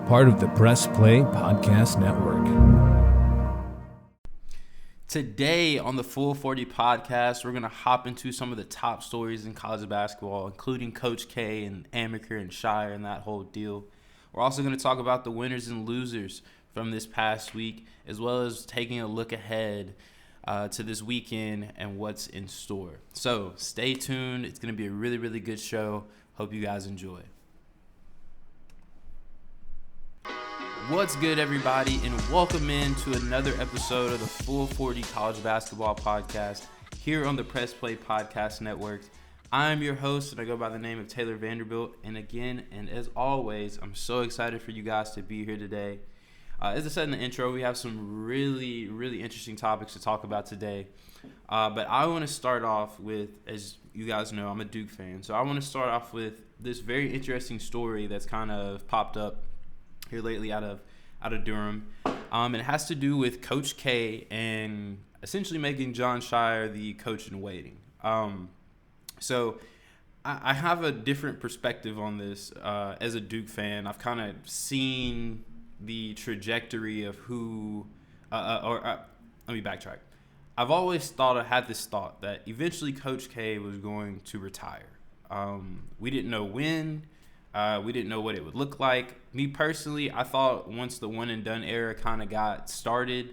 part of the Press Play Podcast Network. Today on the Full 40 podcast, we're going to hop into some of the top stories in college basketball, including Coach K and Amaker and Shire and that whole deal. We're also going to talk about the winners and losers from this past week, as well as taking a look ahead to this weekend and what's in store. So stay tuned. It's going to be a really, really good show. Hope you guys enjoy. What's good, everybody, and welcome in to another episode of the Full 40 College Basketball Podcast here on the Press Play Podcast Network. I'm your host, and I go by the name of Taylor Vanderbilt. And again, and as always, I'm so excited for you guys to be here today. As I said in the intro, we have some really, really interesting topics to talk about today. But I want to start off with, as you guys know, I'm a Duke fan. So I want to start off with this very interesting story that's kind of popped up here lately out of Durham. It has to do with Coach K and essentially making Jon Scheyer the coach in waiting. So I have a different perspective on this as a Duke fan. I've kind of seen the trajectory of who let me backtrack. I've always had this thought that eventually Coach K was going to retire. We didn't know when. We didn't know what it would look like. Me personally, I thought once the one and done era kind of got started,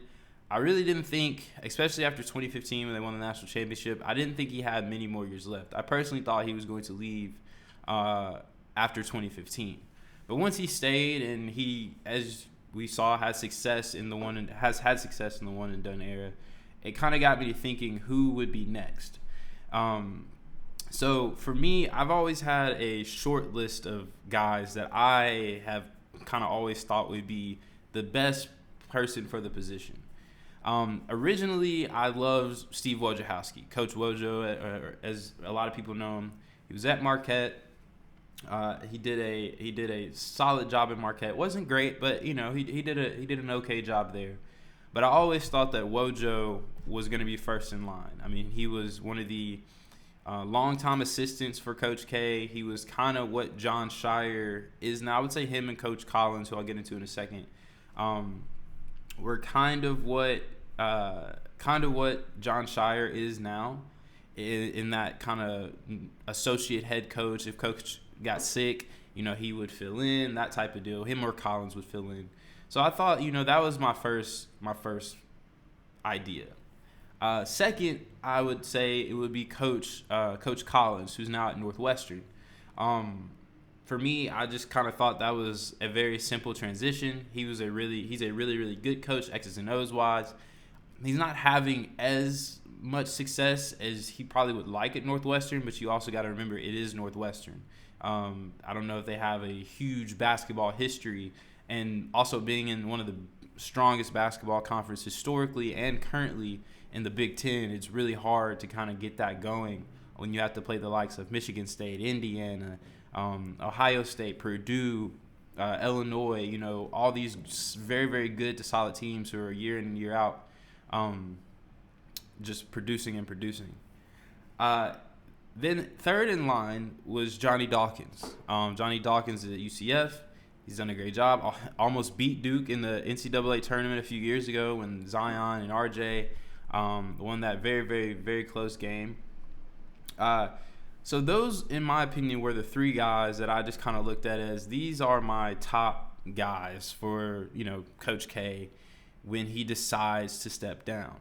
I really didn't think, especially after 2015 when they won the national championship, I didn't think he had many more years left. I personally thought he was going to leave after 2015. But once he stayed and he, as we saw, has had success in the one and done era, it kind of got me to thinking who would be next. So for me, I've always had a short list of guys that I have kind of always thought would be the best person for the position. Originally, I loved Steve Wojciechowski, Coach Wojo, as a lot of people know him. He was at Marquette. He did a solid job at Marquette. Wasn't great, but he did an okay job there. But I always thought that Wojo was going to be first in line. I mean, he was one of the longtime assistants for Coach K. He was kind of what Jon Scheyer is now. I would say him and Coach Collins, who I'll get into in a second, were kind of what Jon Scheyer is now, in that kind of associate head coach. If Coach got sick, he would fill in, that type of deal. Him or Collins would fill in. So I thought, that was my first idea. Second, I would say it would be Coach Collins, who's now at Northwestern. For me, I just kind of thought that was a very simple transition. He's a really, really good coach, X's and O's wise. He's not having as much success as he probably would like at Northwestern, but you also got to remember it is Northwestern. I don't know if they have a huge basketball history, and also being in one of the strongest basketball conferences historically and currently in the Big Ten, it's really hard to kind of get that going when you have to play the likes of Michigan State, Indiana, Ohio State, Purdue, Illinois, all these very, very good to solid teams who are year in and year out just producing and producing. Then third in line was Johnny Dawkins. Johnny Dawkins is at UCF. He's done a great job. Almost beat Duke in the NCAA tournament a few years ago when Zion and RJ won that very, very, very close game. So those, in my opinion, were the three guys that I just kind of looked at as these are my top guys for, Coach K when he decides to step down.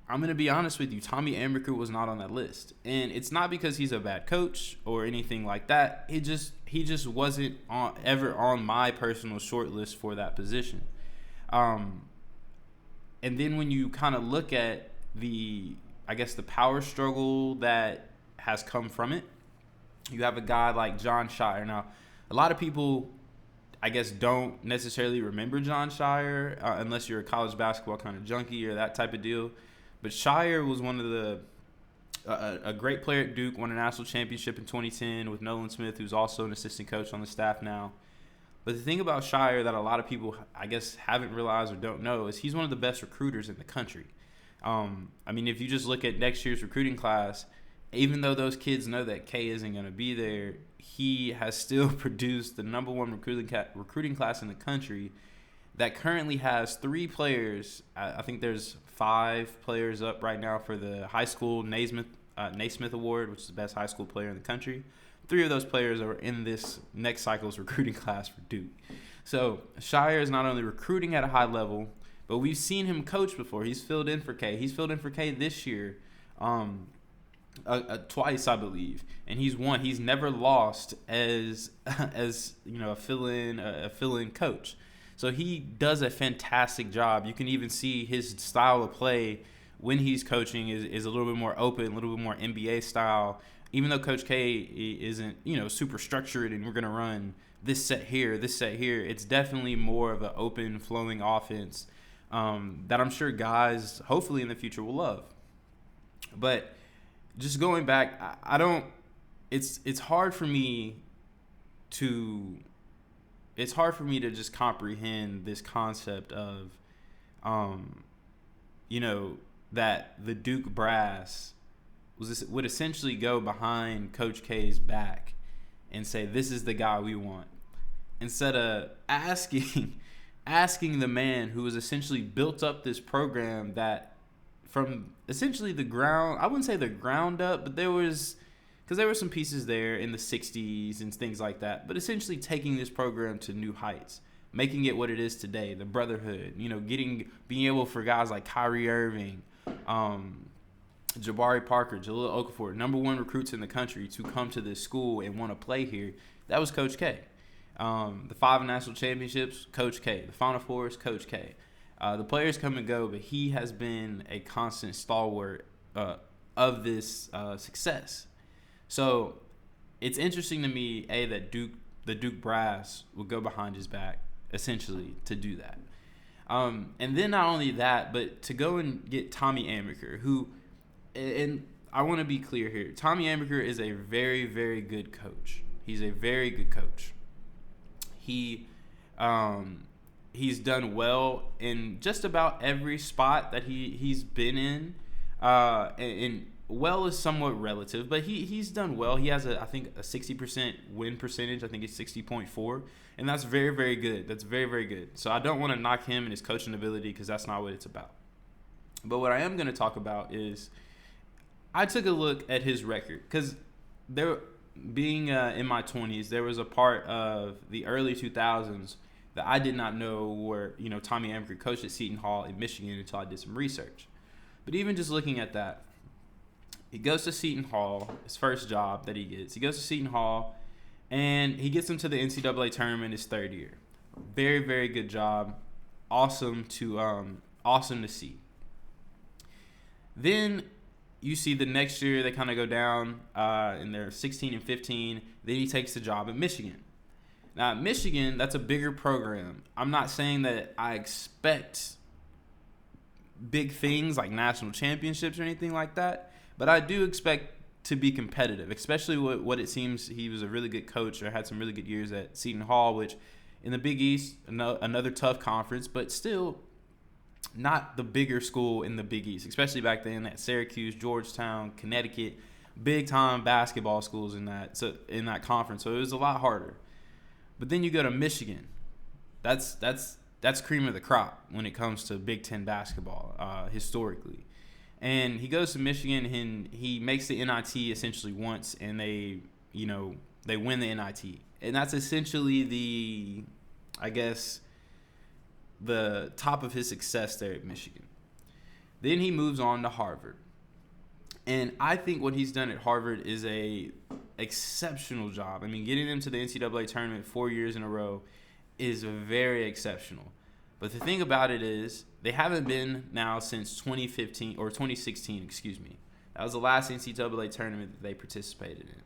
I'm going to be honest with you. Tommy Amaker was not on that list. And it's not because he's a bad coach or anything like that. He just wasn't ever on my personal short list for that position. And then when you kind of look at the power struggle that has come from it, you have a guy like Jon Scheyer. Now, a lot of people, don't necessarily remember Jon Scheyer unless you're a college basketball kind of junkie or that type of deal. But Scheyer was one of a great player at Duke, won a national championship in 2010 with Nolan Smith, who's also an assistant coach on the staff now. But the thing about Scheyer that a lot of people, haven't realized or don't know is he's one of the best recruiters in the country. If you just look at next year's recruiting class, even though those kids know that K isn't going to be there, he has still produced the number one recruiting class in the country that currently has 3 players. I think there's 5 players up right now for the high school Naismith Award, which is the best high school player in the country. 3 of those players are in this next cycle's recruiting class for Duke. So Shire is not only recruiting at a high level, but we've seen him coach before. He's filled in for K. He's filled in for K this year, twice, I believe, and he's won. He's never lost as a fill-in coach. So he does a fantastic job. You can even see his style of play when he's coaching is a little bit more open, a little bit more NBA style. Even though Coach K isn't, super structured and we're going to run this set here, it's definitely more of an open, flowing offense that I'm sure guys, hopefully in the future, will love. But just going back, it's hard for me to just comprehend this concept of, that the Duke brass would essentially go behind Coach K's back and say, this is the guy we want, instead of asking the man who has essentially built up this program that from essentially the ground, I wouldn't say the ground up, but there were some pieces there in the 60s and things like that, but essentially taking this program to new heights, making it what it is today, the brotherhood, being able for guys like Kyrie Irving, Jabari Parker, Jahlil Okafor, number 1 recruits in the country to come to this school and want to play here. That was Coach K. The 5 national championships, Coach K. The Final Fours, Coach K. The players come and go, but he has been a constant stalwart of this success. So it's interesting to me, that the Duke brass would go behind his back, essentially, to do that. And then not only that, but to go and get Tommy Amaker, who, and I want to be clear here, Tommy Amaker is a very, very good coach. He's a very good coach. He's done well in just about every spot that he's been in. And well is somewhat relative, but he's done well. He has I think a 60% win percentage. I think it's 60.4, and that's very, very good. That's very, very good. So I don't want to knock him and his coaching ability, because that's not what it's about. But what I am going to talk about is I took a look at his record, because being in my 20s, there was a part of the early 2000s that I did not know where Tommy Amaker coached at Seton Hall in Michigan until I did some research. But even just looking at that, he goes to Seton Hall, his first job that he gets. He goes to Seton Hall, and he gets him to the NCAA tournament his 3rd year. Very, very good job. Awesome to see. Then you see the next year they kind of go down, and they're 16 and 15. Then he takes the job at Michigan. Now, at Michigan, that's a bigger program. I'm not saying that I expect big things like national championships or anything like that, but I do expect to be competitive, especially what it seems he was a really good coach or had some really good years at Seton Hall, which in the Big East, another tough conference, but still not the bigger school in the Big East, especially back then at Syracuse, Georgetown, Connecticut, big-time basketball schools in that conference. So it was a lot harder. But then you go to Michigan. That's cream of the crop when it comes to Big Ten basketball historically. And he goes to Michigan and he makes the NIT essentially once, and they win the NIT. And that's essentially the top of his success there at Michigan. Then he moves on to Harvard. And I think what he's done at Harvard is a exceptional job. I mean, getting them to the NCAA tournament 4 years in a row is very exceptional. But the thing about it is they haven't been now since 2016, excuse me. That was the last NCAA tournament that they participated in.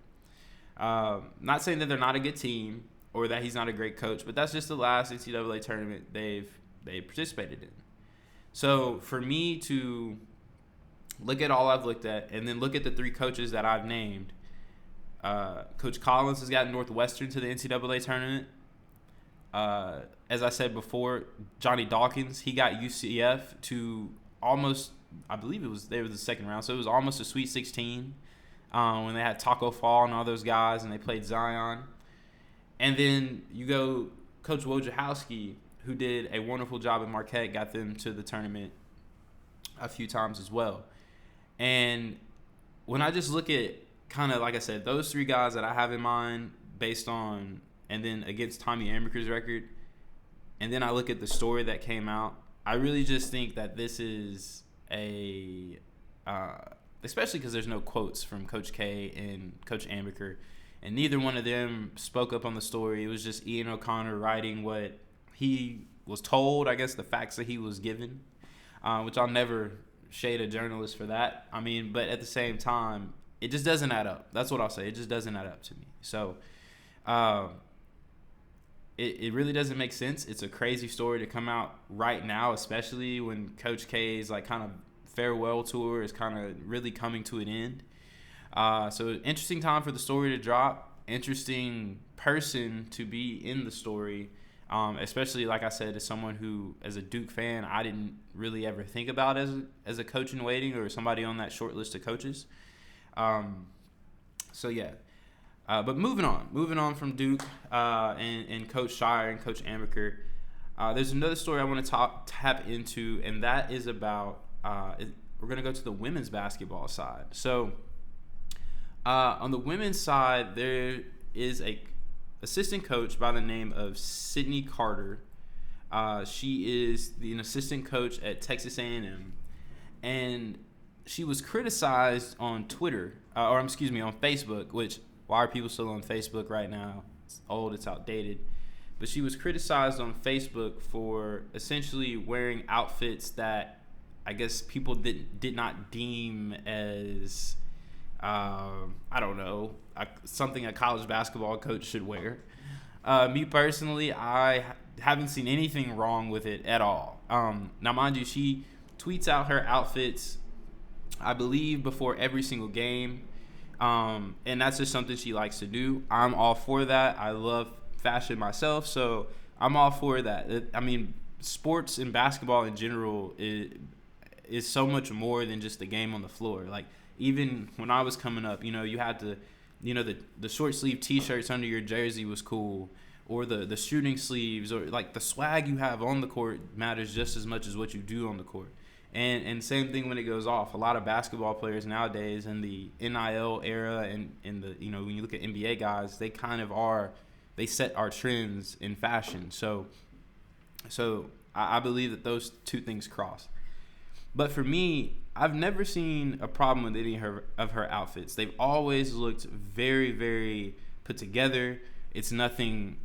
Not saying that they're not a good team or that he's not a great coach, but that's just the last NCAA tournament they participated in. So for me to look at all I've looked at and then look at the 3 coaches that I've named, Coach Collins has gotten Northwestern to the NCAA tournament. As I said before, Johnny Dawkins, he got UCF to almost, I believe they were the second round, so it was almost a Sweet 16. when they had Taco Fall and all those guys, and they played Zion. And then you go Coach Wojciechowski, who did a wonderful job at Marquette, got them to the tournament a few times as well. And when I just look at kind of, like I said, those three guys that I have in mind based on, and then against Tommy Amaker's record, and then I look at the story that came out, I really just think that this is especially because there's no quotes from Coach K and Coach Amaker, and neither one of them spoke up on the story. It was just Ian O'Connor writing what he was told, I guess the facts that he was given, which I'll never shade a journalist for that. I mean, but at the same time, it just doesn't add up. That's what I'll say. It just doesn't add up to me. So it really doesn't make sense. It's a crazy story to come out right now, especially when Coach K's like kind of farewell tour is kind of really coming to an end. So interesting time for the story to drop. Interesting person to be in the story, especially, like I said, as someone who, as a Duke fan, I didn't really ever think about as a coach in waiting or somebody on that short list of coaches. So yeah. But moving on from Duke and Coach Shire and Coach Amaker, there's another story I want to tap into, and that is about we're going to go to the women's basketball side. So on the women's side, there is a assistant coach by the name of Sydney Carter. She is an assistant coach at Texas A&M, and she was criticized on Twitter, on Facebook, which, why are people still on Facebook right now? It's old, it's outdated. But she was criticized on Facebook for essentially wearing outfits that I guess people did not deem as, something a college basketball coach should wear. Me personally, I haven't seen anything wrong with it at all. Now, mind you, she tweets out her outfits, I believe, before every single game. And that's just something she likes to do. I'm all for that. I love fashion myself, so I'm all for that. I mean, sports and basketball in general is so much more than just the game on the floor. Like, even when I was coming up, you had to, the short sleeve T-shirts under your jersey was cool, or the shooting sleeves, or like the swag you have on the court matters just as much as what you do on the court. And same thing when it goes off. A lot of basketball players nowadays in the NIL era and in the, when you look at NBA guys, they kind of they set our trends in fashion. So I believe that those two things cross. But for me, I've never seen a problem with any of her outfits. They've always looked very, very put together. It's nothing,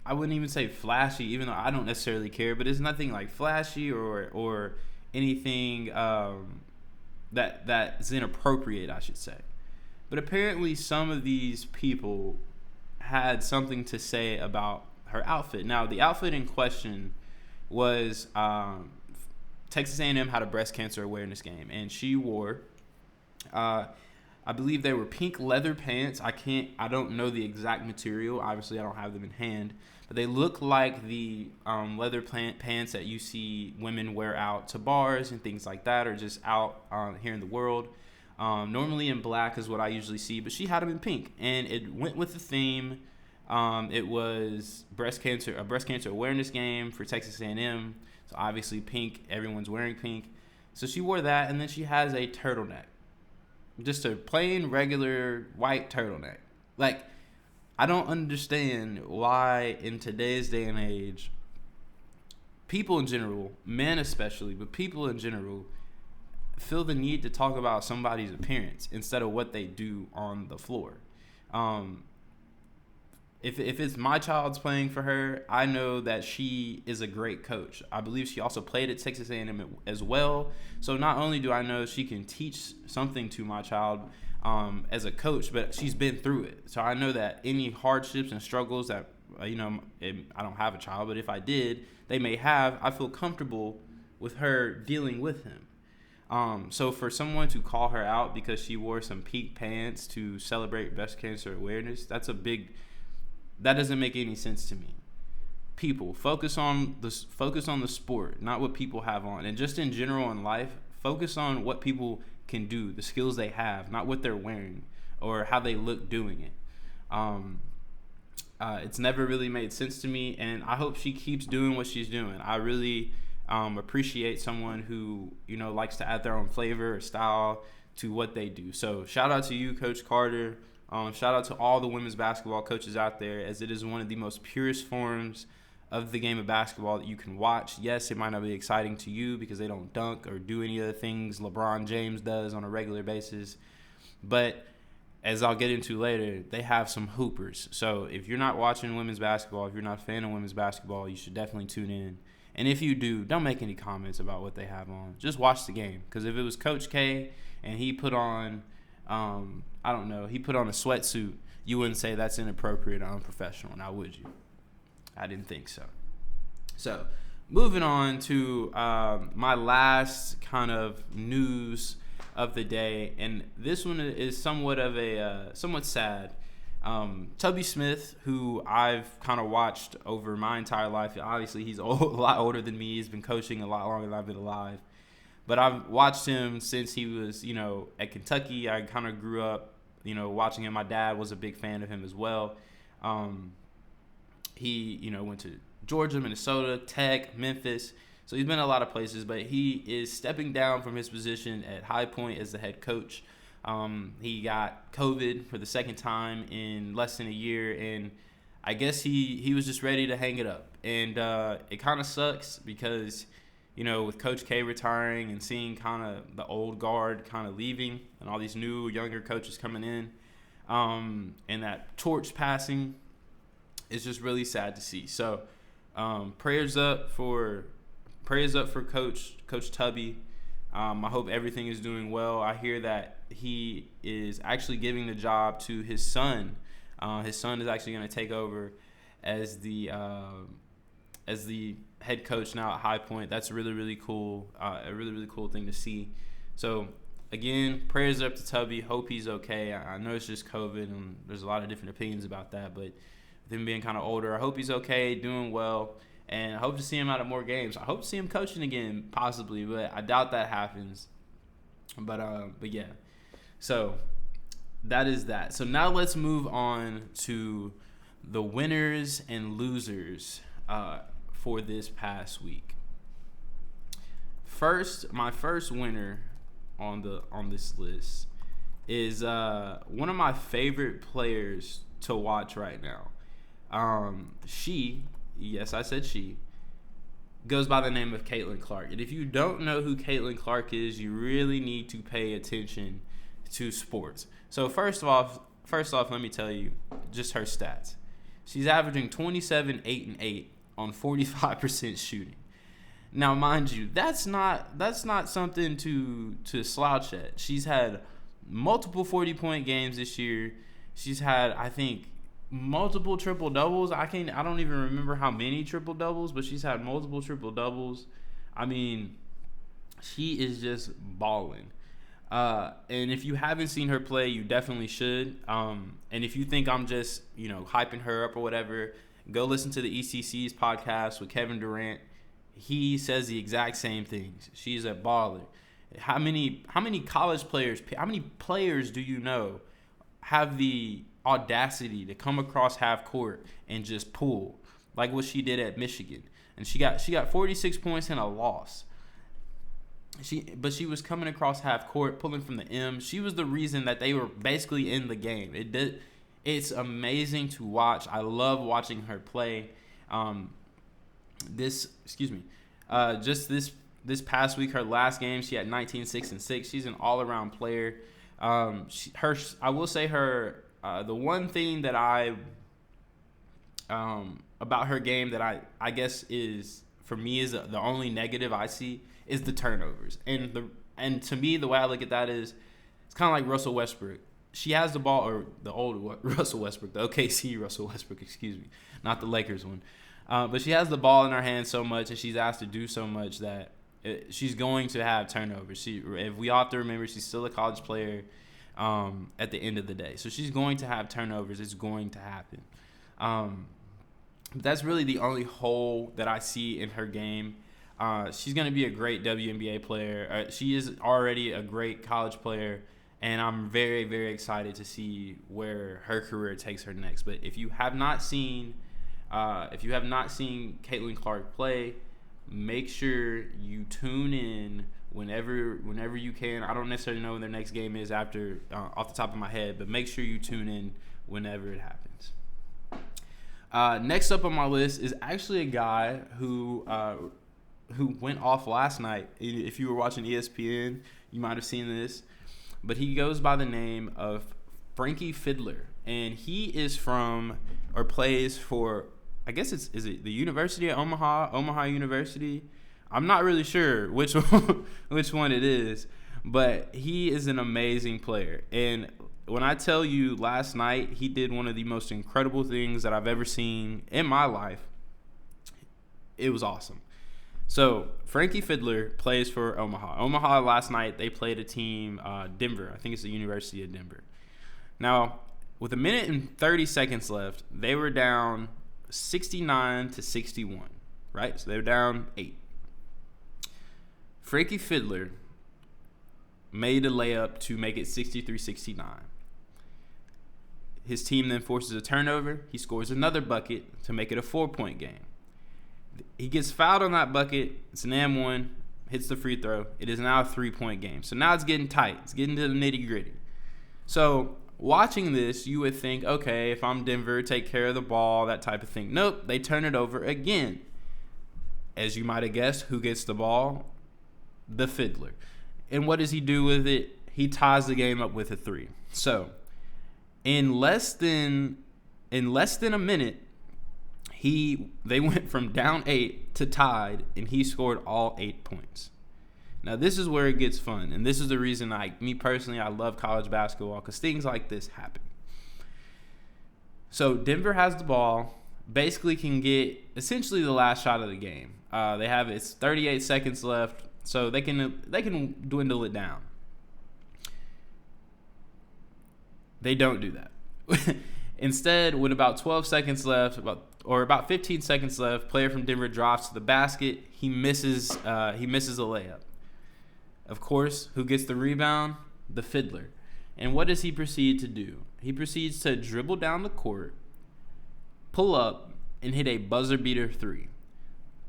I wouldn't even say flashy, even though I don't necessarily care, but it's nothing like flashy or anything that's inappropriate, I should say. But apparently some of these people had something to say about her outfit. Now, the outfit in question was Texas A&M had a breast cancer awareness game, and she wore, I believe they were pink leather pants. I don't know the exact material. Obviously, I don't have them in hand. But they look like the leather pants that you see women wear out to bars and things like that, or just out here in the world. Normally in black is what I usually see, but she had them in pink, and it went with the theme. It was a breast cancer awareness game for Texas A&M. So obviously pink, everyone's wearing pink. So she wore that, and then she has a turtleneck, just a plain regular white turtleneck. Like, I don't understand why in today's day and age, people in general, men especially, but people in general, feel the need to talk about somebody's appearance instead of what they do on the floor. If it's my child's playing for her, I know that she is a great coach. I believe she also played at Texas A&M as well. So not only do I know she can teach something to my child as a coach, but she's been through it. So I know that any hardships and struggles that, I don't have a child, but if I did, they may have, I feel comfortable with her dealing with him. So for someone to call her out because she wore some pink pants to celebrate breast cancer awareness, that doesn't make any sense to me. People, focus on the sport, not what people have on. And just in general in life, Focus on what people can do, the skills they have, not what they're wearing or how they look doing it. It's never really made sense to me, and I hope she keeps doing what she's doing. I really appreciate someone who, likes to add their own flavor or style to what they do. So shout out to you, Coach Carter. Shout out to all the women's basketball coaches out there, as it is one of the most purest forms of the game of basketball that you can watch. Yes, it might not be exciting to you because they don't dunk or do any of the things LeBron James does on a regular basis, but as I'll get into later, they have some hoopers. So if you're not watching women's basketball, if you're not a fan of women's basketball, you should definitely tune in. And if you do, don't make any comments about what they have on. Just watch the game. Because if it was Coach K and he put on, he put on a sweatsuit, you wouldn't say that's inappropriate or unprofessional, now would you? I didn't think so. So moving on to my last kind of news of the day, and this one is somewhat sad. Tubby Smith, who I've kind of watched over my entire life. Obviously, he's a lot older than me. He's been coaching a lot longer than I've been alive. But I've watched him since he was, at Kentucky. I kind of grew up, watching him. My dad was a big fan of him as well. He, went to Georgia, Minnesota, Tech, Memphis. So he's been a lot of places, but he is stepping down from his position at High Point as the head coach. He got COVID for the second time in less than a year, and I guess he was just ready to hang it up. And it kind of sucks because, with Coach K retiring and seeing kind of the old guard kind of leaving and all these new, younger coaches coming in, and that torch passing, it's just really sad to see. So prayers up for Coach Tubby. I hope everything is doing well. I hear that he is actually giving the job to his son. His son is actually going to take over as the head coach now at High Point. That's really, really cool. A really, really cool thing to see. So again, prayers up to Tubby. Hope he's okay. I know it's just COVID, and there's a lot of different opinions about that, but with him being kind of older, I hope he's okay, doing well. And I hope to see him out of more games. I hope to see him coaching again, possibly, but I doubt that happens. But yeah. So that is that. So now let's move on to the winners and losers for this past week. My first winner on this list is one of my favorite players to watch right now. Yes, I said she, goes by the name of Caitlin Clark. And if you don't know who Caitlin Clark is, you really need to pay attention to sports. So first off, let me tell you just her stats. She's averaging 27, 8, and 8 on 45% shooting. Now, mind you, that's not something to slouch at. She's had multiple 40-point games this year. She's had, I think, multiple triple doubles. I don't even remember how many triple doubles, but she's had multiple triple doubles. I mean, she is just balling. And if you haven't seen her play, you definitely should. And if you think I'm just, hyping her up or whatever, go listen to the ECC's podcast with Kevin Durant. He says the exact same things. She's a baller. How many college players, how many players do you know have the audacity to come across half court and just pull like what she did at Michigan? And she got 46 points in a loss. But she was coming across half court, pulling from the M. She was the reason that they were basically in the game. It's amazing to watch. I love watching her play. This past week, her last game, she had 19, 6, and 6. She's an all-around player. I will say her. The one thing that about her game that I guess is for me is the only negative I see is the turnovers. And to me, the way I look at that is it's kind of like Russell Westbrook. She has the ball, or the old Russell Westbrook, the OKC Russell Westbrook, excuse me, not the Lakers one. But she has the ball in her hands so much, and she's asked to do so much that she's going to have turnovers. If we all have to remember, she's still a college player at the end of the day. So she's going to have turnovers. It's going to happen. That's really the only hole that I see in her game. She's going to be a great WNBA player. She is already a great college player, and I'm very, very excited to see where her career takes her next. But if you have not seen Caitlin Clark play, make sure you tune in whenever you can. I don't necessarily know when their next game is off the top of my head, but make sure you tune in whenever it happens. Next up on my list is actually a guy who went off last night. If you were watching ESPN, you might have seen this, but he goes by the name of Frankie Fiddler, and he is plays for, I guess is it the University of Omaha University? I'm not really sure which one it is, but he is an amazing player. And when I tell you last night he did one of the most incredible things that I've ever seen in my life, it was awesome. So Frankie Fiddler plays for Omaha. Omaha last night, they played a team, Denver. I think it's the University of Denver. Now, with a minute and 30 seconds left, they were down 69-61, right? So they were down 8. Frankie Fiddler made a layup to make it 63-69. His team then forces a turnover. He scores another bucket to make it a 4-point game. He gets fouled on that bucket. It's an M1, hits the free throw. It is now a 3-point game. So now it's getting tight. It's getting to the nitty-gritty. So watching this, you would think, okay, if I'm Denver, take care of the ball, that type of thing. Nope, they turn it over again. As you might have guessed, who gets the ball? The Fiddler. And what does he do with it? He ties the game up with a 3. So in less than a minute, they went from down 8 to tied, and he scored all 8 points. Now, this is where it gets fun, and this is the reason I love college basketball, because things like this happen. So Denver has the ball, basically can get essentially the last shot of the game. It's 38 seconds left, so they can dwindle it down. They don't do that. Instead, with about 12 seconds left, about 15 seconds left, player from Denver drops to the basket. He misses a layup. Of course, who gets the rebound? The Fiddler. And what does he proceed to do? He proceeds to dribble down the court, pull up, and hit a buzzer beater 3.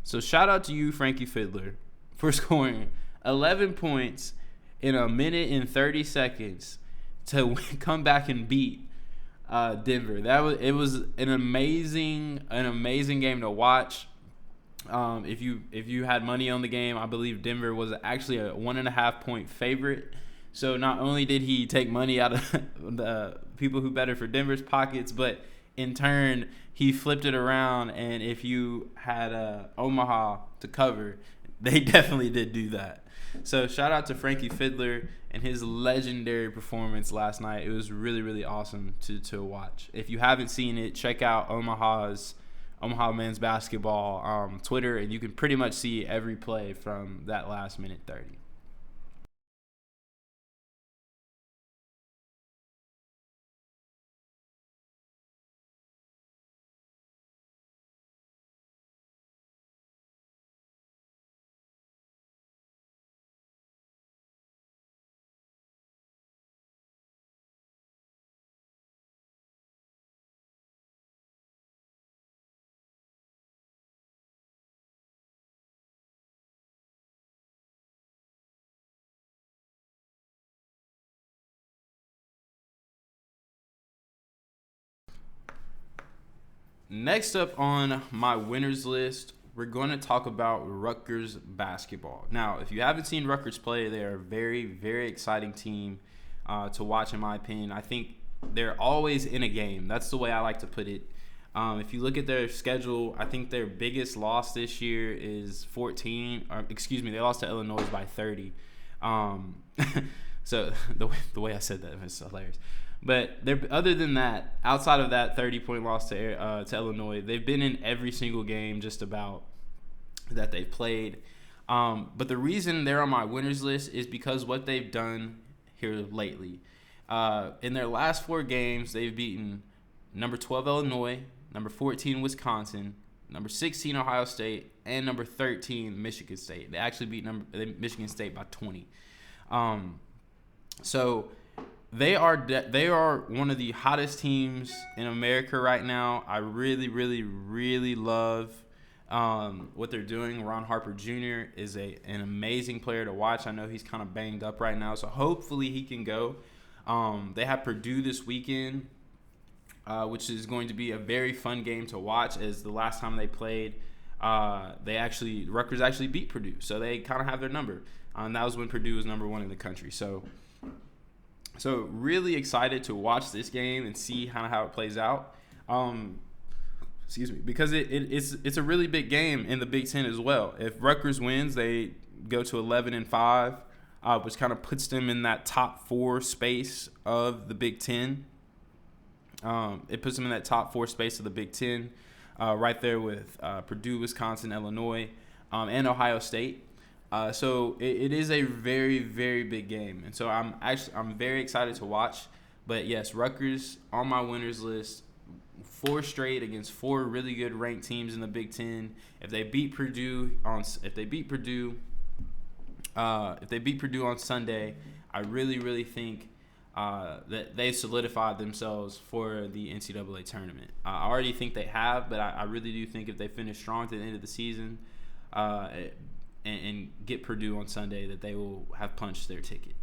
So shout out to you, Frankie Fiddler, for scoring 11 points in a minute and 30 seconds to come back and beat Denver. It was an amazing game to watch. If you had money on the game, I believe Denver was actually a 1.5 point favorite. So not only did he take money out of the people who betted for Denver's pockets, but in turn he flipped it around. And if you had Omaha to cover, they definitely did do that. So shout out to Frankie Fiddler and his legendary performance last night. It was really, really awesome to watch. If you haven't seen it, check out Omaha men's basketball Twitter, and you can pretty much see every play from that last minute 30. Next up on my winners list, we're going to talk about Rutgers basketball. Now, if you haven't seen Rutgers play, they are a very, very exciting team to watch, in my opinion. I think they're always in a game. That's the way I like to put it. If you look at their schedule, I think their biggest loss this year is 14. They lost to Illinois by 30. So the way I said that was hilarious. But other than that, outside of that 30-point loss to Illinois, they've been in every single game just about that they've played. But the reason they're on my winners list is because what they've done here lately. In their last 4 games, they've beaten number 12 Illinois, number 14 Wisconsin, number 16 Ohio State, and number 13 Michigan State. They actually beat Michigan State by 20. So they are one of the hottest teams in America right now. I really, really, really love what they're doing. Ron Harper Jr. is an amazing player to watch. I know he's kind of banged up right now, so hopefully he can go. They have Purdue this weekend, which is going to be a very fun game to watch, as the last time they played, Rutgers actually beat Purdue, so they kind of have their number. And that was when Purdue was number 1 in the country. So really excited to watch this game and see kind of how it plays out. Because it's a really big game in the Big Ten as well. If Rutgers wins, they go to 11-5, which kind of puts them in that top 4 space of the Big Ten. It puts them in that top 4 space of the Big Ten, right there with Purdue, Wisconsin, Illinois, and Ohio State. So it is a very, very big game, and so I'm very excited to watch. But yes, Rutgers on my winners list, 4 straight against 4 really good ranked teams in the Big Ten. If they beat Purdue on Sunday, I really, really think that they solidified themselves for the NCAA tournament. I already think they have, but I really do think if they finish strong to the end of the season and get Purdue on Sunday, that they will have punched their ticket.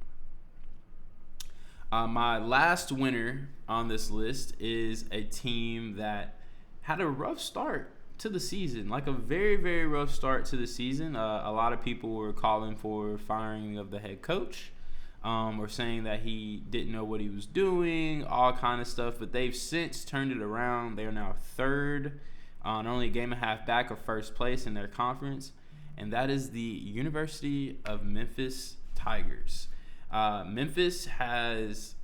My last winner on this list is a team that had a rough start to the season, like a very, very rough start to the season. A lot of people were calling for firing of the head coach, or saying that he didn't know what he was doing, all kind of stuff. But they've since turned it around. They are now 3rd, and only a game and a half back of first place in their conference, and that is the University of Memphis Tigers. Memphis has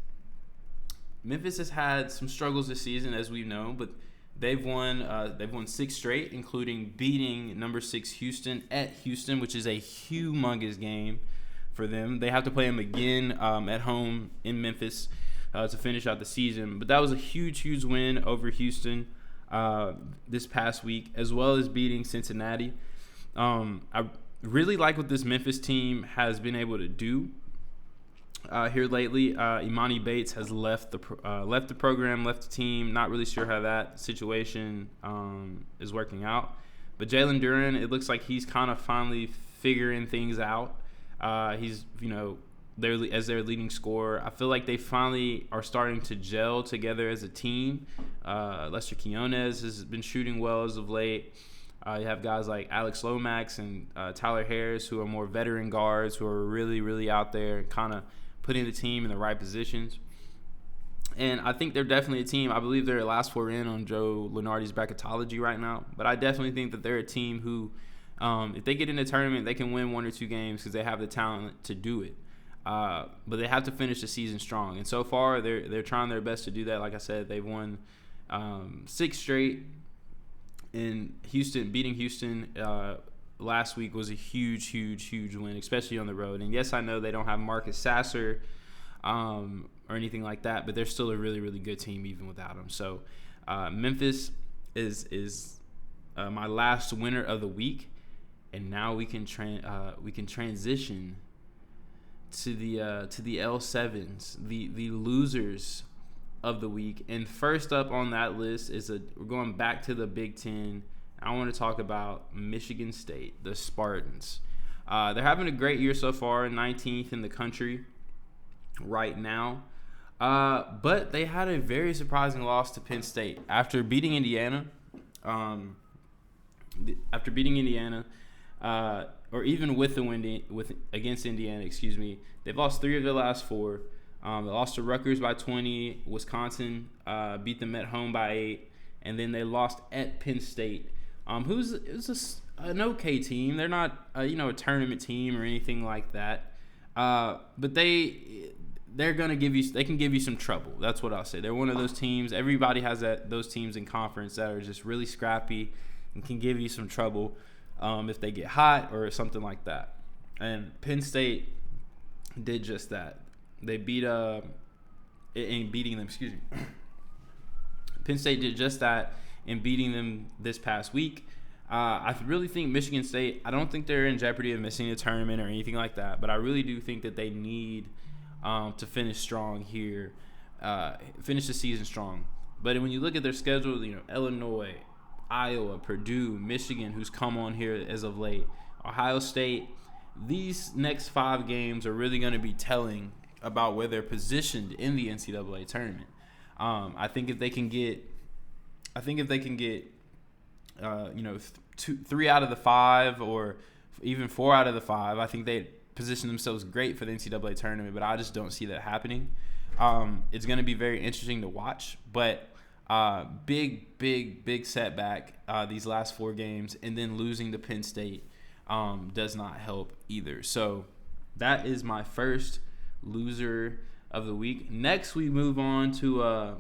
had some struggles this season, as we've known, but they've won 6 straight, including beating number 6 Houston at Houston, which is a humongous game for them. They have to play them again at home in Memphis to finish out the season. But that was a huge, huge win over Houston this past week, as well as beating Cincinnati. I really like what this Memphis team has been able to do here lately. Imani Bates has left the program, left the team. Not really sure how that situation is working out. But Jalen Durham, it looks like he's kind of finally figuring things out. He's, their leading scorer. I feel like they finally are starting to gel together as a team. Lester Quinones has been shooting well as of late. You have guys like Alex Lomax and Tyler Harris, who are more veteran guards, who are really, really out there and kind of putting the team in the right positions. And I think they're definitely a team. I believe they're last 4 in on Joe Lunardi's bracketology right now. But I definitely think that they're a team who, if they get in a tournament, they can win 1 or 2 games because they have the talent to do it. But they have to finish the season strong. And so far, they're trying their best to do that. Like I said, they've won 6 straight. And beating Houston last week was a huge, huge, huge win, especially on the road. And yes, I know they don't have Marcus Sasser or anything like that, but they're still a really, really good team even without him. So Memphis is my last winner of the week, and now we can transition to the L7s, the losers of the week. And first up on that list we're going back to the Big Ten. I want to talk about Michigan State, the Spartans. They're having a great year so far, 19th in the country right now. But they had a very surprising loss to Penn State after beating Indiana. Or even with the win against Indiana, they've lost 3 of their last 4. They lost to Rutgers by 20. Wisconsin beat them at home by 8, and then they lost at Penn State, who's an okay team. They're not a tournament team or anything like that, but they're gonna give you some trouble. That's what I'll say. They're one of those teams. Everybody has those teams in conference that are just really scrappy and can give you some trouble if they get hot or something like that. And Penn State did just that. They beating them. Penn State did just that and beating them this past week. I really think Michigan State, I don't think they're in jeopardy of missing a tournament or anything like that, but I really do think that they need to finish strong here, finish the season strong. But when you look at their schedule, Illinois, Iowa, Purdue, Michigan, who's come on here as of late, Ohio State, these next 5 games are really going to be telling about where they're positioned in the NCAA tournament. I think if they can get 3 out of the 5 or even 4 out of the 5, I think they position themselves great for the NCAA tournament, but I just don't see that happening. It's going to be very interesting to watch, but big setback these last 4 games, and then losing to Penn State does not help either. So that is my first loser of the week. Next, we move on to a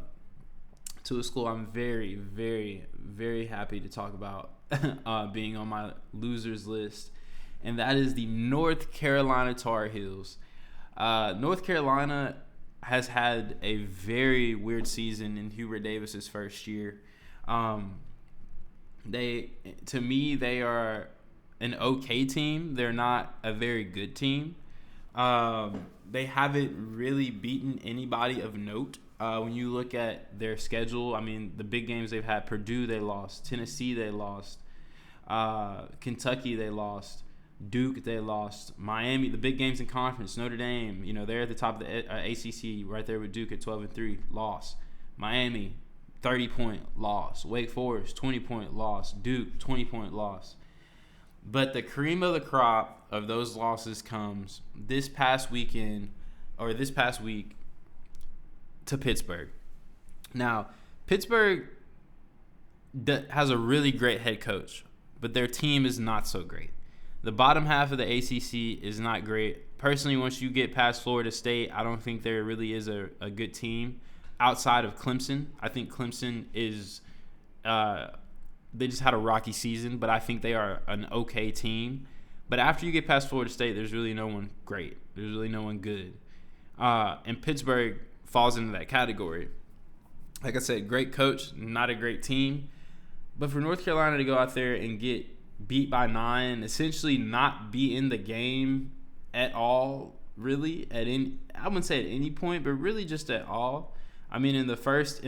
school I'm very, very, very happy to talk about being on my losers list, and that is the North Carolina Tar Heels. North Carolina has had a very weird season in Hubert Davis's first year. They are an okay team. They're not a very good team. They haven't really beaten anybody of note. When you look at their schedule, I mean, the big games they've had, Purdue they lost, Tennessee they lost, Kentucky they lost, Duke they lost, Miami, the big games in conference, Notre Dame, they're at the top of the ACC right there with Duke at 12-3, loss. Miami, 30-point loss. Wake Forest, 20-point loss. Duke, 20-point loss. But the cream of the crop of those losses comes this past week to Pittsburgh. Now, Pittsburgh has a really great head coach, but their team is not so great. The bottom half of the ACC is not great. Personally, once you get past Florida State, I don't think there really is a good team outside of Clemson. I think Clemson is they just had a rocky season, but I think they are an okay team. But after you get past Florida State, there's really no one great. There's really no one good. And Pittsburgh falls into that category. Like I said, great coach, not a great team. But for North Carolina to go out there and get beat by 9, essentially not be in the game at all, really, I wouldn't say at any point, but really just at all. I mean, in the first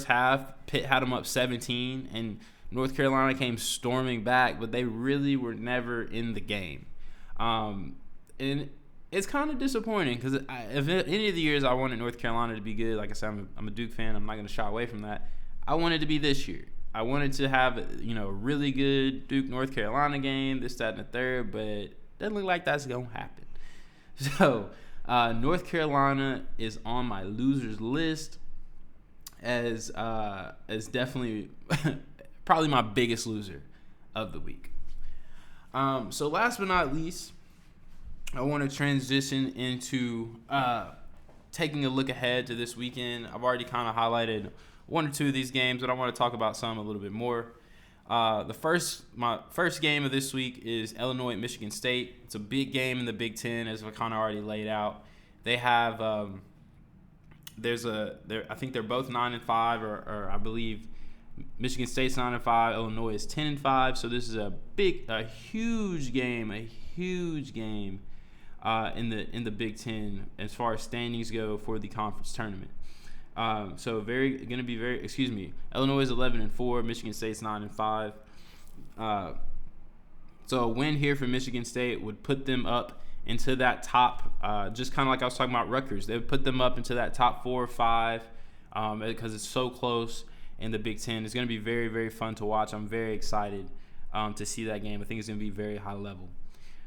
half, Pitt had them up 17, and North Carolina came storming back, but they really were never in the game. And it's kind of disappointing because if any of the years I wanted North Carolina to be good, like I said, I'm a Duke fan. I'm not going to shy away from that. I wanted to be this year. I wanted to have a really good Duke-North Carolina game, this, that, and the third, but it doesn't look like that's going to happen. So North Carolina is on my losers list as definitely probably my biggest loser of the week. So last but not least, I want to transition into taking a look ahead to this weekend. I've already kind of highlighted 1 or 2 of these games, but I want to talk about some a little bit more. My first game of this week is Illinois at Michigan State. It's a big game in the Big Ten, as I kind of already laid out. They have I think they're both 9-5, or I believe Michigan State's 9-5, Illinois is 10-5. So this is a huge game in the Big Ten as far as standings go for the conference tournament. Illinois is 11-4, Michigan State's 9-5. So a win here for Michigan State would put them up into that top, just kind of like I was talking about Rutgers. They would put them up into that top 4 or 5 because it's so close in the Big Ten. It's going to be very, very fun to watch. I'm very excited to see that game. I think it's going to be very high level.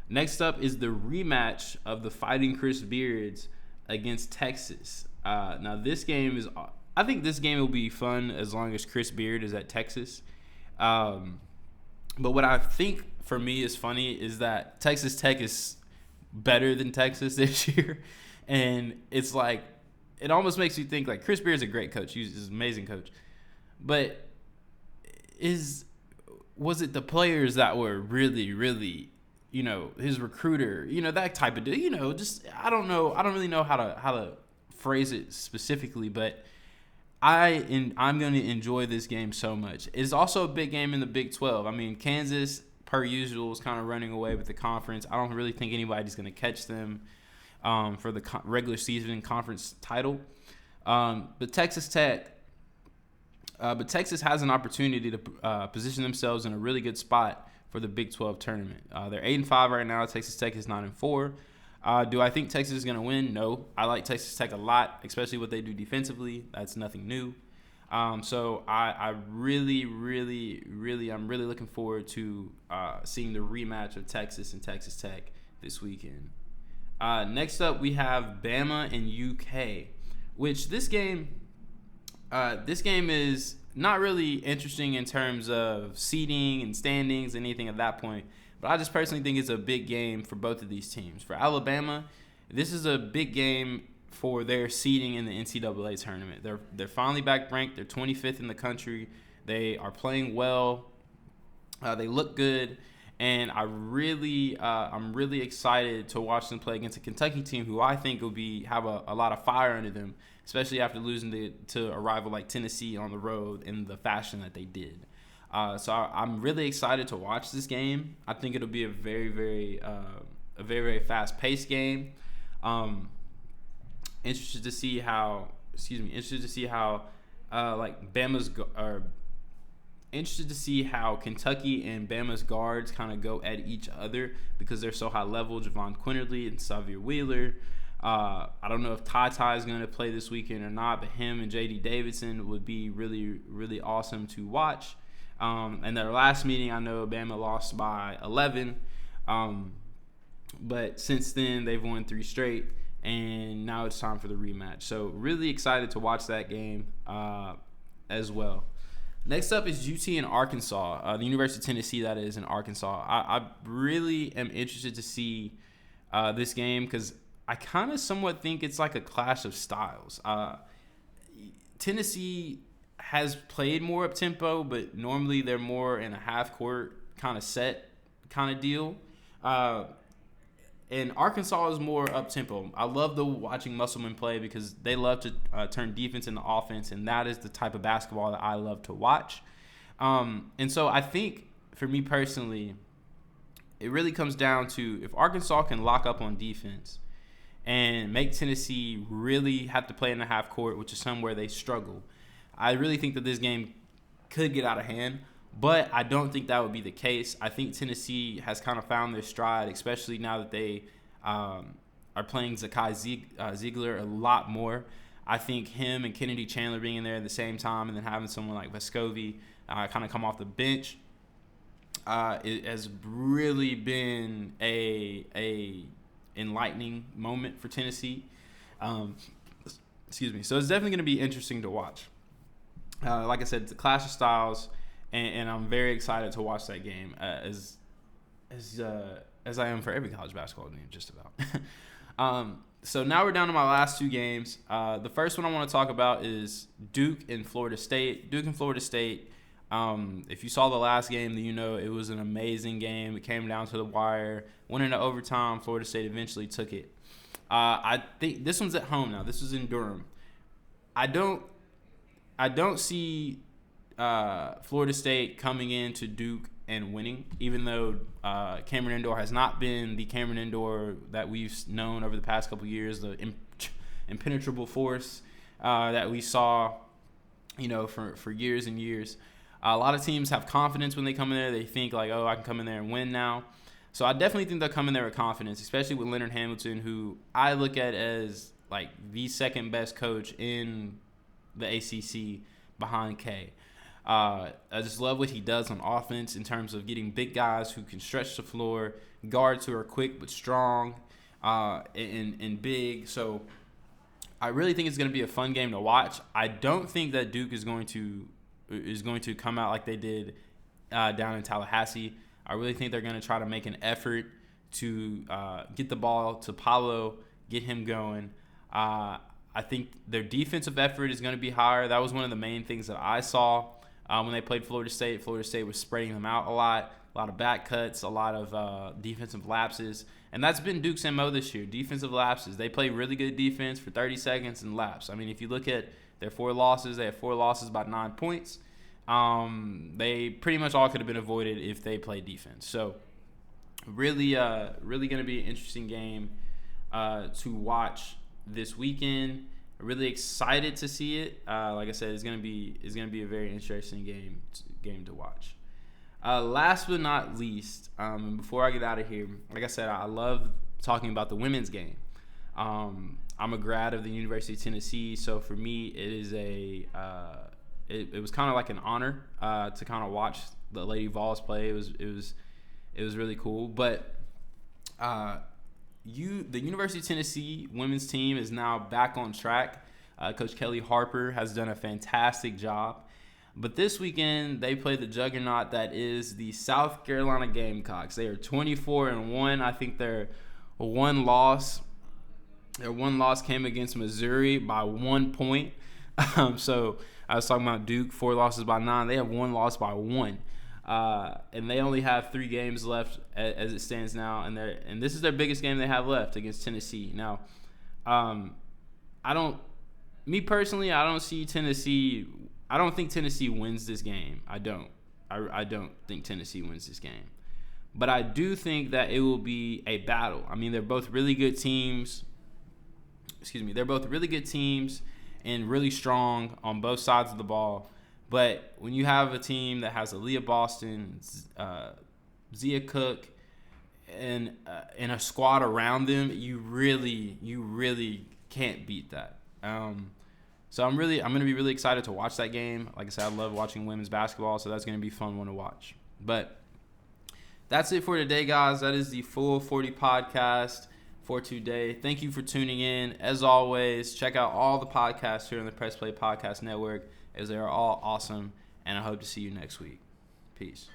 Next up is the rematch of the Fighting Chris Beards against Texas. Now this game I think this game will be fun as long as Chris Beard is at Texas. But what I think for me is funny is that Texas Tech is better than Texas this year. And it's like, it almost makes you think like Chris Beard's a great coach. He's an amazing coach. But was it the players that were really, really, his recruiter, that type of dude, just, I don't know. I don't really know how to phrase it specifically, but I'm going to enjoy this game so much. It's also a big game in the Big 12. I mean, Kansas, per usual, is kind of running away with the conference. I don't really think anybody's going to catch them for the regular season conference title. But Texas has an opportunity to position themselves in a really good spot for the Big 12 tournament. They're 8-5 right now. Texas Tech is 9-4. Do I think Texas is going to win? No. I like Texas Tech a lot, especially what they do defensively. That's nothing new. So I'm really looking forward to seeing the rematch of Texas and Texas Tech this weekend. Next up, we have Bama and UK, which this game is not really interesting in terms of seeding and standings, anything at that point. But I just personally think it's a big game for both of these teams. For Alabama, this is a big game for their seeding in the NCAA tournament. They're finally back ranked. They're 25th in the country. They are playing well. They look good. And I'm really excited to watch them play against a Kentucky team who I think will have a lot of fire under them, especially after losing to a rival like Tennessee on the road in the fashion that they did. So I'm really excited to watch this game. I think it'll be a very, very fast-paced game. Interested to see how interested to see how Kentucky and Bama's guards kind of go at each other because they're so high level. Javon Quinterly and Xavier Wheeler. I don't know if Ty is going to play this weekend or not, but him and J.D. Davidson would be really, really awesome to watch. And their last meeting, I know Bama lost by 11. But since then, they've won 3 straight, and now it's time for the rematch. So really excited to watch that game as well. Next up is UT in Arkansas, the University of Tennessee, that is, in Arkansas. I really am interested to see this game because I kind of somewhat think it's like a clash of styles. Tennessee has played more up-tempo, but normally they're more in a half-court kind of set kind of deal. And Arkansas is more up-tempo. I love watching Musselman play because they love to turn defense into offense, and that is the type of basketball that I love to watch. And so I think, for me personally, it really comes down to if Arkansas can lock up on defense and make Tennessee really have to play in the half court, which is somewhere they struggle, I really think that this game could get out of hand. But I don't think that would be the case. I think Tennessee has kind of found their stride, especially now that they are playing Zakai Ziegler a lot more. I think him and Kennedy Chandler being in there at the same time and then having someone like Vescovi kind of come off the bench, it has really been a enlightening moment for Tennessee. Excuse me. So it's definitely going to be interesting to watch. Like I said, it's a clash of styles. And I'm very excited to watch that game as I am for every college basketball game, just about. So now we're down to my last 2 games. The first one I want to talk about is Duke and Florida State. Duke and Florida State, if you saw the last game, then you know it was an amazing game. It came down to the wire. Went into overtime. Florida State eventually took it. I think this one's at home now. This was in Durham. I don't see Florida State coming into Duke and winning, even though Cameron Indoor has not been the Cameron Indoor that we've known over the past couple of years, the impenetrable force that we saw, for years and years. A lot of teams have confidence when they come in there. They think like, oh, I can come in there and win now. So I definitely think they'll come in there with confidence, especially with Leonard Hamilton, who I look at as like the second best coach in the ACC behind K. I just love what he does on offense in terms of getting big guys who can stretch the floor, guards who are quick but strong and big. So I really think it's going to be a fun game to watch. I don't think that Duke is going to come out like they did down in Tallahassee. I really think they're going to try to make an effort to get the ball to Paolo, get him going. I think their defensive effort is going to be higher. That was one of the main things that I saw. When they played Florida State was spreading them out a lot of back cuts, a lot of defensive lapses. And that's been Duke's MO this year, defensive lapses. They play really good defense for 30 seconds and lapse. I mean, if you look at Their 4 losses, they have 4 losses by 9 points. They pretty much all could have been avoided if they played defense. So really going to be an interesting game to watch this weekend. Really excited to see it. Like I said, it's gonna be a very interesting game to watch. Last but not least, before I get out of here, like I said, I love talking about the women's game. I'm a grad of the University of Tennessee, so for me, it is it was kind of like an honor to kind of watch the Lady Vols play. It was really cool, but the University of Tennessee women's team is now back on track. Coach Kelly Harper has done a fantastic job. But this weekend, they play the juggernaut that is the South Carolina Gamecocks. They are 24-1. I think their one loss came against Missouri by 1 point. So I was talking about Duke, 4 losses by 9. They have 1 loss by 1. And they only have 3 games left as it stands now, and this is their biggest game they have left against Tennessee. Now, I don't think Tennessee wins this game. I don't think Tennessee wins this game, but I do think that it will be a battle. I mean, they're both really good teams. They're both really good teams and really strong on both sides of the ball. But when you have a team that has Aaliyah Boston, Zia Cook, and a squad around them, you really can't beat that. So I'm going to be really excited to watch that game. Like I said, I love watching women's basketball, so that's going to be a fun one to watch. But that's it for today, guys. That is the Full 40 podcast for today. Thank you for tuning in. As always, check out all the podcasts here on the Press Play Podcast Network, as they are all awesome, and I hope to see you next week. Peace.